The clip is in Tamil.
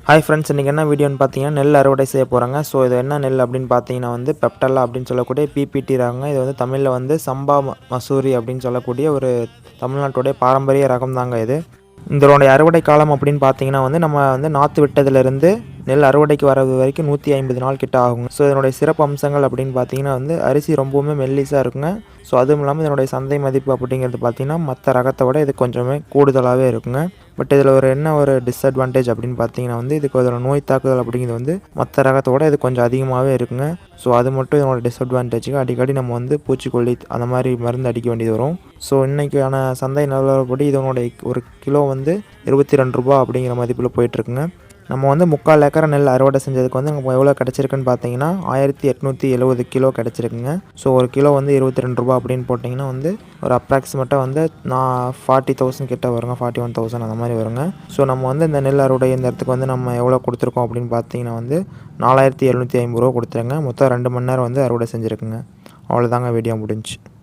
ஹாய் ஃப்ரெண்ட்ஸ், இன்றைக்கி என்ன வீடியோன்னு பார்த்தீங்கன்னா நெல் அறுவடை செய்ய போகிறாங்க. ஸோ இது என்ன நெல் அப்படின்னு பார்த்தீங்கன்னா பெப்டல்லா அப்படின்னு சொல்லக்கூடிய பிபிடி ரகங்க. இது தமிழில் சம்பா மசூரி அப்படின்னு சொல்லக்கூடிய ஒரு தமிழ்நாட்டுடைய பாரம்பரிய ரகம் தாங்க இது. இதனுடைய அறுவடை காலம் அப்படின்னு பார்த்தீங்கன்னா நம்ம நாற்று விட்டதுலேருந்து நெல் அறுவடைக்கு வரது வரைக்கும் 150 நாள் கிட்ட ஆகுங்க. ஸோ இதனுடைய சிறப்பு அம்சங்கள் அப்படின்னு பார்த்தீங்கன்னா அரிசி ரொம்பவுமே மெல்லிஸாக இருக்குங்க. ஸோ அதுவும் இல்லாமல் இதனுடைய சந்தை மதிப்பு அப்படிங்கிறது பார்த்தீங்கன்னா மற்ற ரகத்தை விட இது கொஞ்சமே கூடுதலாகவே இருக்குங்க. பட் இதில் ஒரு டிஸ்அட்வான்டேஜ் அப்படின்னு பார்த்தீங்கன்னா இதுக்கு ஒரு நோய் தாக்குதல் அப்படிங்கிறது மற்ற ரகத்தை விட இது கொஞ்சம் அதிகமாகவே இருக்குங்க. ஸோ அது மட்டும் இதனோட டிஸ்அட்வான்டேஜுக்கு அடிக்கடி நம்ம பூச்சிக்கொல்லி அந்த மாதிரி மருந்து அடிக்க வேண்டியது வரும். ஸோ இன்றைக்கான சந்தை நிலவரப்படி இதனுடைய ஒரு கிலோ 22 ரூபா அப்படிங்கிற மதிப்பில் போயிட்டுருக்குங்க. நம்ம 3/4 ஏக்கரை நெல் அறுவடை செஞ்சதுக்கு நமக்கு எவ்வளோ கிடச்சிருக்குன்னு பார்த்தீங்கன்னா 1870 கிலோ கிடச்சிருக்குங்க. ஸோ ஒரு கிலோ 22 ரூபா அப்படின்னு போட்டிங்கன்னா ஒரு அப்ராக்சிமேட்டாக நான் 40,000 கிட்ட வருங்க, 41,000 அந்த மாதிரி வருங்க. ஸோ நம்ம இந்த நெல் அறுவடை இந்த இடத்துக்கு நம்ம எவ்வளோ கொடுத்துருக்கோம் அப்படின்னு பார்த்தீங்கன்னா 4750 ரூபா கொடுத்துருங்க. மொத்தம் 2 மணி நேரம் அறுவடை செஞ்சுருக்குங்க. அவ்வளோதாங்க, வீடியோ முடிஞ்சு.